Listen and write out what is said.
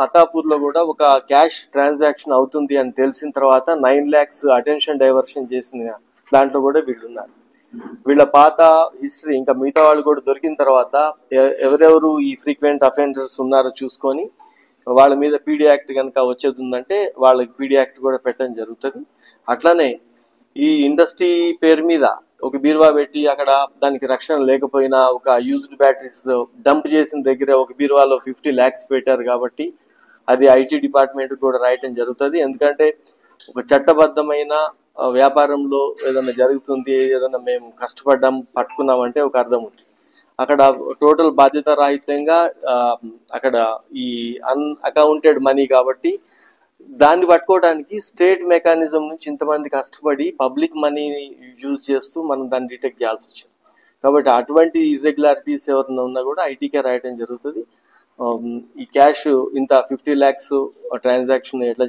అతాపూర్లో కూడా ఒక cash transaction అవుతుంది అని తెలిసిన తర్వాత 9 lakhs అటెన్షన్ డైవర్షన్ చేసిన దాంట్లో కూడా వీళ్ళు ఉన్నారు. వీళ్ళ పాత హిస్టరీ ఇంకా మిగతా వాళ్ళు కూడా దొరికిన తర్వాత ఎవరెవరు ఈ ఫ్రీక్వెంట్ అఫెండర్స్ ఉన్నారో చూసుకొని వాళ్ళ మీద పీడీ యాక్ట్ కనుక వచ్చేది ఉందంటే వాళ్ళకి పీడీ యాక్ట్ కూడా పెట్టడం జరుగుతుంది. అట్లానే ఈ ఇండస్ట్రీ పేరు మీద ఒక బీరువా పెట్టి అక్కడ దానికి రక్షణ లేకపోయినా ఒక యూజ్డ్ బ్యాటరీస్ డంప్ చేసిన దగ్గర ఒక బీరువాలో 50 lakhs పెట్టారు కాబట్టి అది ఐటీ డిపార్ట్మెంట్ కూడా రాయటం జరుగుతుంది. ఎందుకంటే ఒక చట్టబద్ధమైన వ్యాపారంలో ఏదైనా జరుగుతుంది, ఏదైనా మేము కష్టపడ్డాం పట్టుకున్నామంటే ఒక అర్థం ఉంది. అక్కడ టోటల్ బాధ్యత రాహిత్యంగా అక్కడ ఈ అన్అకౌంటెడ్ మనీ కాబట్టి దాన్ని పట్టుకోవడానికి స్టేట్ మెకానిజం నుంచి ఇంతమంది కష్టపడి పబ్లిక్ మనీని యూజ్ చేస్తూ మనం దాన్ని డిటెక్ట్ చేయాల్సి వచ్చింది. కాబట్టి అటువంటి ఇర్రెగ్యులారిటీస్ ఎవరైనా ఉన్నా కూడా ఐటీకే రాయటం జరుగుతుంది. ఈ క్యాష్ ఇంత 50 lakhs ట్రాన్సాక్షన్ ఎట్లా